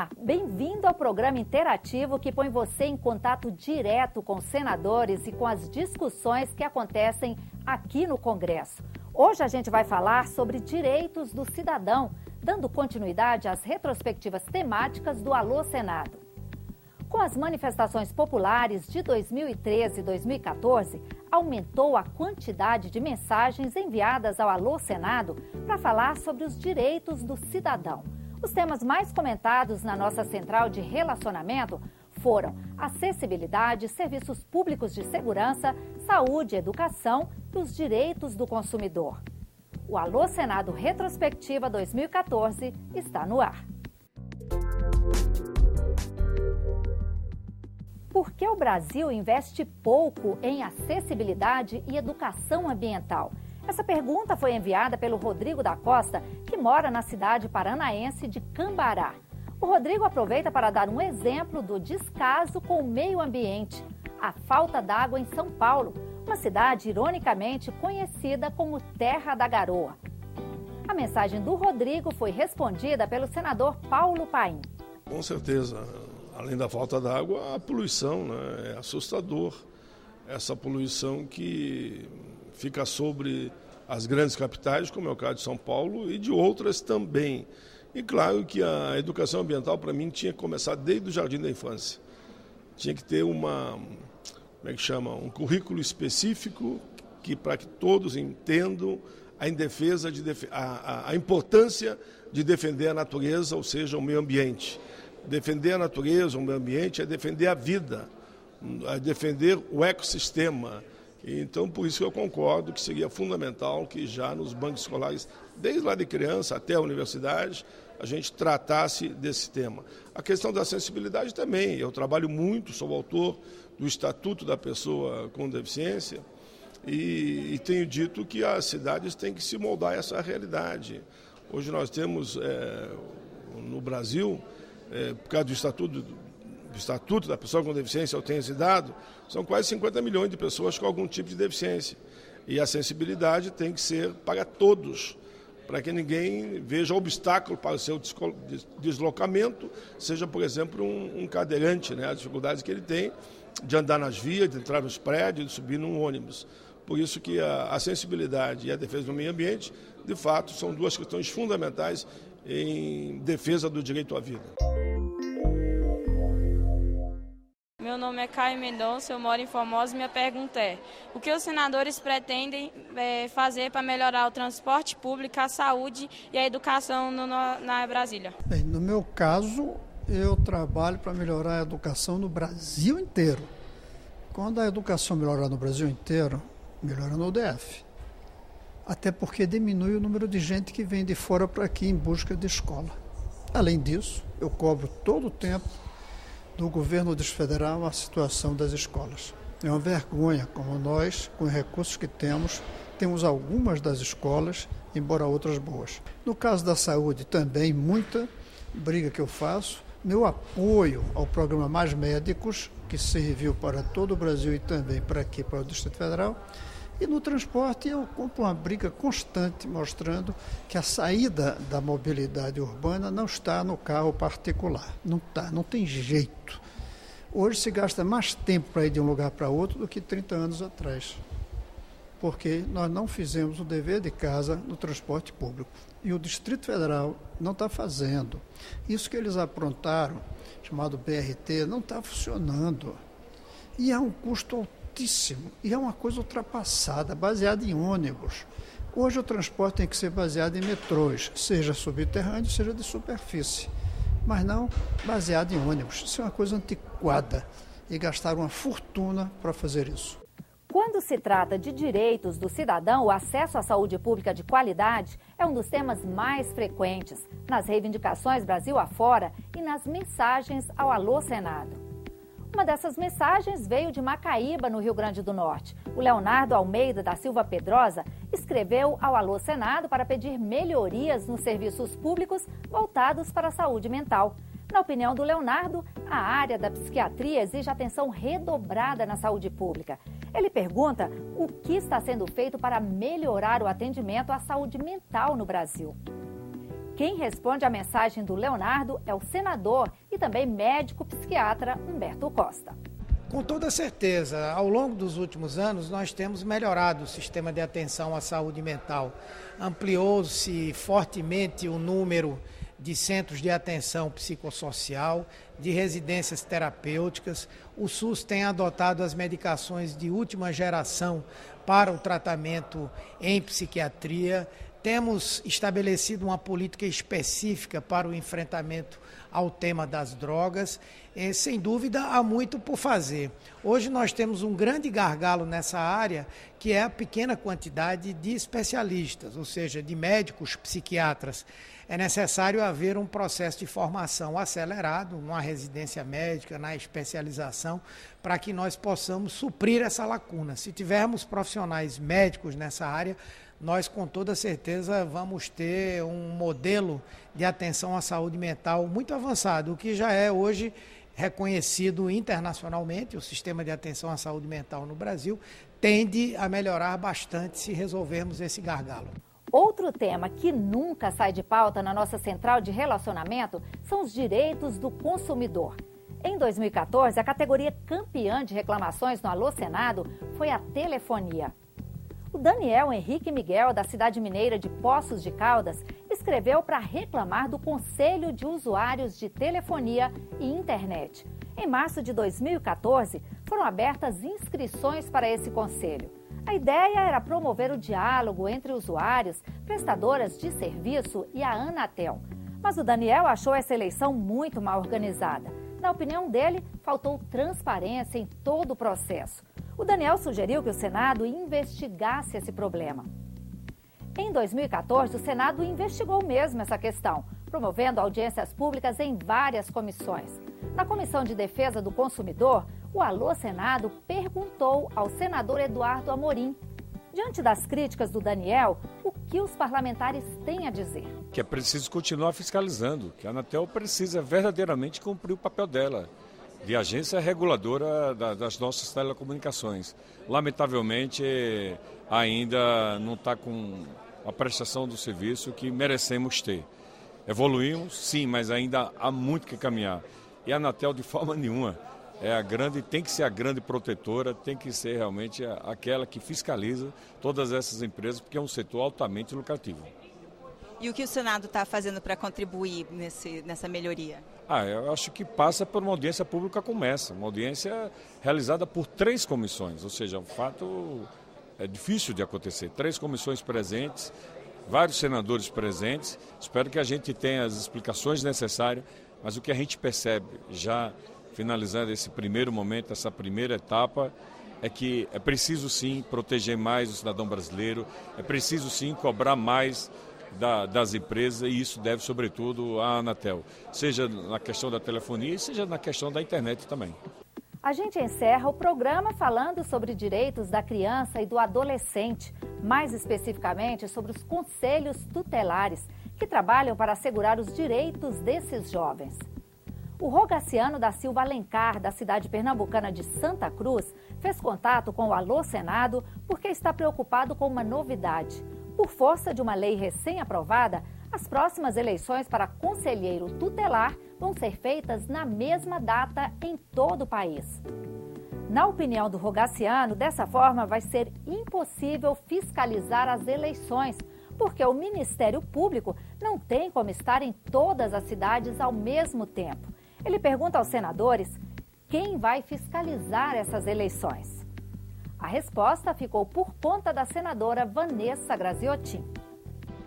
Olá, bem-vindo ao programa interativo que põe você em contato direto com senadores e com as discussões que acontecem aqui no Congresso. Hoje a gente vai falar sobre direitos do cidadão, dando continuidade às retrospectivas temáticas do Alô Senado. Com as manifestações populares de 2013 e 2014, aumentou a quantidade de mensagens enviadas ao Alô Senado para falar sobre os direitos do cidadão. Os temas mais comentados na nossa central de relacionamento foram acessibilidade, serviços públicos de segurança, saúde, educação e os direitos do consumidor. O Alô Senado Retrospectiva 2014 está no ar. Por que o Brasil investe pouco em acessibilidade e educação ambiental? Essa pergunta foi enviada pelo Rodrigo da Costa, que mora na cidade paranaense de Cambará. O Rodrigo aproveita para dar um exemplo do descaso com o meio ambiente, a falta d'água em São Paulo, uma cidade ironicamente conhecida como Terra da Garoa. A mensagem do Rodrigo foi respondida pelo senador Paulo Paim. Com certeza, além da falta d'água, a poluição, né? É assustador. Essa poluição que fica sobre as grandes capitais, como é o caso de São Paulo, e de outras também. E claro que a educação ambiental, para mim, tinha que começar desde o jardim da infância. Tinha que ter um currículo específico para que todos entendam a importância de defender a natureza, ou seja, o meio ambiente. Defender a natureza, o meio ambiente, é defender a vida, é defender o ecossistema. Então, por isso que eu concordo que seria fundamental que já nos bancos escolares, desde lá de criança até a universidade, a gente tratasse desse tema. A questão da acessibilidade também. Eu trabalho muito, sou autor do Estatuto da Pessoa com Deficiência e tenho dito que as cidades têm que se moldar a essa realidade. Hoje nós temos no Brasil, por causa do Estatuto da Pessoa com Deficiência, eu tenho esse dado, são quase 50 milhões de pessoas com algum tipo de deficiência. E a acessibilidade tem que ser para todos, para que ninguém veja obstáculo para o seu deslocamento, seja, por exemplo, um cadeirante, né? As dificuldades que ele tem de andar nas vias, de entrar nos prédios, de subir num ônibus. Por isso que a acessibilidade e a defesa do meio ambiente, de fato, são duas questões fundamentais em defesa do direito à vida. Meu nome é Caio Mendonça, eu moro em Formosa e minha pergunta é: o que os senadores pretendem fazer para melhorar o transporte público, a saúde e a educação na Brasília? Bem, no meu caso, eu trabalho para melhorar a educação no Brasil inteiro. Quando a educação melhorar no Brasil inteiro, melhora no DF. Até porque diminui o número de gente que vem de fora para aqui em busca de escola. Além disso, eu cobro todo o tempo do governo desfederal a situação das escolas. É uma vergonha como nós, com os recursos que temos algumas das escolas, embora outras boas. No caso da saúde também, muita briga que eu faço. Meu apoio ao programa Mais Médicos, que serviu para todo o Brasil e também para aqui, para o Distrito Federal. E no transporte eu compro uma briga constante mostrando que a saída da mobilidade urbana não está no carro particular. Não tem jeito. Hoje se gasta mais tempo para ir de um lugar para outro do que 30 anos atrás. Porque nós não fizemos o dever de casa no transporte público. E o Distrito Federal não está fazendo. Isso que eles aprontaram, chamado BRT, não está funcionando. E é um custo altíssimo. E é uma coisa ultrapassada, baseada em ônibus. Hoje o transporte tem que ser baseado em metrôs, seja subterrâneo, seja de superfície. Mas não baseado em ônibus. Isso é uma coisa antiquada. E gastaram uma fortuna para fazer isso. Quando se trata de direitos do cidadão, o acesso à saúde pública de qualidade é um dos temas mais frequentes nas reivindicações Brasil afora e nas mensagens ao Alô Senado. Uma dessas mensagens veio de Macaíba, no Rio Grande do Norte. O Leonardo Almeida da Silva Pedrosa escreveu ao Alô Senado para pedir melhorias nos serviços públicos voltados para a saúde mental. Na opinião do Leonardo, a área da psiquiatria exige atenção redobrada na saúde pública. Ele pergunta o que está sendo feito para melhorar o atendimento à saúde mental no Brasil. Quem responde à mensagem do Leonardo é o senador e também médico psiquiatra Humberto Costa. Com toda certeza, ao longo dos últimos anos, nós temos melhorado o sistema de atenção à saúde mental. Ampliou-se fortemente o número de centros de atenção psicossocial, de residências terapêuticas. O SUS tem adotado as medicações de última geração para o tratamento em psiquiatria. Temos estabelecido uma política específica para o enfrentamento ao tema das drogas. Sem dúvida, há muito por fazer. Hoje nós temos um grande gargalo nessa área, que é a pequena quantidade de especialistas, ou seja, de médicos psiquiatras. É necessário haver um processo de formação acelerado, numa residência médica, na especialização, para que nós possamos suprir essa lacuna. Se tivermos profissionais médicos nessa área, nós com toda certeza vamos ter um modelo de atenção à saúde mental muito avançado, o que já é hoje reconhecido internacionalmente. O sistema de atenção à saúde mental no Brasil tende a melhorar bastante se resolvermos esse gargalo. Outro tema que nunca sai de pauta na nossa central de relacionamento são os direitos do consumidor. Em 2014, a categoria campeã de reclamações no Alô Senado foi a telefonia. O Daniel Henrique Miguel, da cidade mineira de Poços de Caldas, escreveu para reclamar do Conselho de Usuários de Telefonia e Internet. Em março de 2014, foram abertas inscrições para esse conselho. A ideia era promover o diálogo entre usuários, prestadoras de serviço e a Anatel. Mas o Daniel achou essa eleição muito mal organizada. Na opinião dele, faltou transparência em todo o processo. O Daniel sugeriu que o Senado investigasse esse problema. Em 2014, o Senado investigou mesmo essa questão, promovendo audiências públicas em várias comissões. Na Comissão de Defesa do Consumidor, o Alô Senado perguntou ao senador Eduardo Amorim, diante das críticas do Daniel, o que os parlamentares têm a dizer. Que é preciso continuar fiscalizando, que a Anatel precisa verdadeiramente cumprir o papel dela de agência reguladora das nossas telecomunicações. Lamentavelmente, ainda não está com a prestação do serviço que merecemos ter. Evoluímos, sim, mas ainda há muito que caminhar. E a Anatel, de forma nenhuma, tem que ser a grande protetora, tem que ser realmente aquela que fiscaliza todas essas empresas, porque é um setor altamente lucrativo. E o que o Senado está fazendo para contribuir nessa melhoria? Eu acho que passa por uma audiência pública como essa, uma audiência realizada por 3 comissões, ou seja, um fato difícil de acontecer. 3 comissões presentes, vários senadores presentes. Espero que a gente tenha as explicações necessárias, mas o que a gente percebe, já finalizando esse primeiro momento, essa primeira etapa, é que é preciso sim proteger mais o cidadão brasileiro, é preciso sim cobrar mais das empresas, e isso deve sobretudo à Anatel, seja na questão da telefonia, seja na questão da internet também. A gente encerra o programa falando sobre direitos da criança e do adolescente, mais especificamente sobre os conselhos tutelares, que trabalham para assegurar os direitos desses jovens. O Rogaciano da Silva Alencar, da cidade pernambucana de Santa Cruz, fez contato com o Alô Senado porque está preocupado com uma novidade. Por força de uma lei recém-aprovada, as próximas eleições para conselheiro tutelar vão ser feitas na mesma data em todo o país. Na opinião do Rogaciano, dessa forma vai ser impossível fiscalizar as eleições, porque o Ministério Público não tem como estar em todas as cidades ao mesmo tempo. Ele pergunta aos senadores quem vai fiscalizar essas eleições. A resposta ficou por conta da senadora Vanessa Graziotin.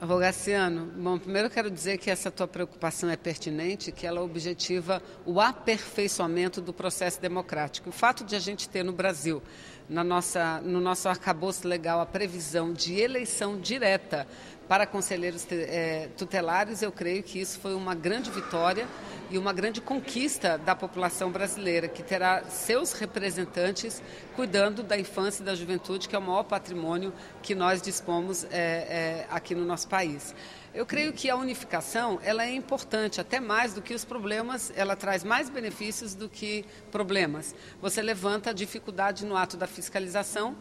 Rogaciano, bom, primeiro eu quero dizer que essa tua preocupação é pertinente, que ela objetiva o aperfeiçoamento do processo democrático. O fato de a gente ter no Brasil, no nosso arcabouço legal, a previsão de eleição direta para conselheiros tutelares, eu creio que isso foi uma grande vitória e uma grande conquista da população brasileira, que terá seus representantes cuidando da infância e da juventude, que é o maior patrimônio que nós dispomos aqui no nosso país. Eu creio que a unificação ela é importante, até mais do que os problemas, ela traz mais benefícios do que problemas. Você levanta a dificuldade no ato da fiscalização,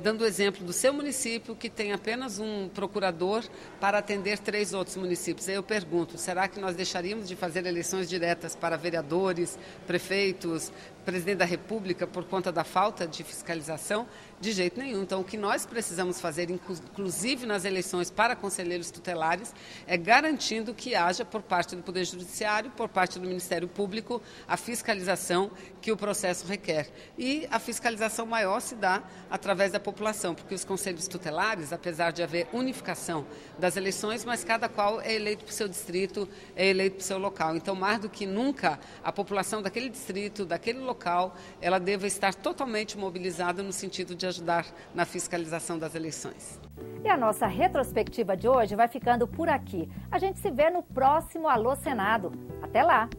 dando o exemplo do seu município, que tem apenas um procurador para atender 3 outros municípios. Aí eu pergunto, será que nós deixaríamos de fazer eleições diretas para vereadores, prefeitos, presidente da República por conta da falta de fiscalização? De jeito nenhum. Então, o que nós precisamos fazer, inclusive nas eleições para conselheiros tutelares, é garantindo que haja, por parte do Poder Judiciário, por parte do Ministério Público, a fiscalização que o processo requer. E a fiscalização maior se dá através da população, porque os conselhos tutelares, apesar de haver unificação das eleições, mas cada qual é eleito para o seu distrito, é eleito para o seu local. Então, mais do que nunca, a população daquele distrito, daquele local, ela deva estar totalmente mobilizada no sentido de ajudar na fiscalização das eleições. E a nossa retrospectiva de hoje vai ficando por aqui. A gente se vê no próximo Alô Senado. Até lá!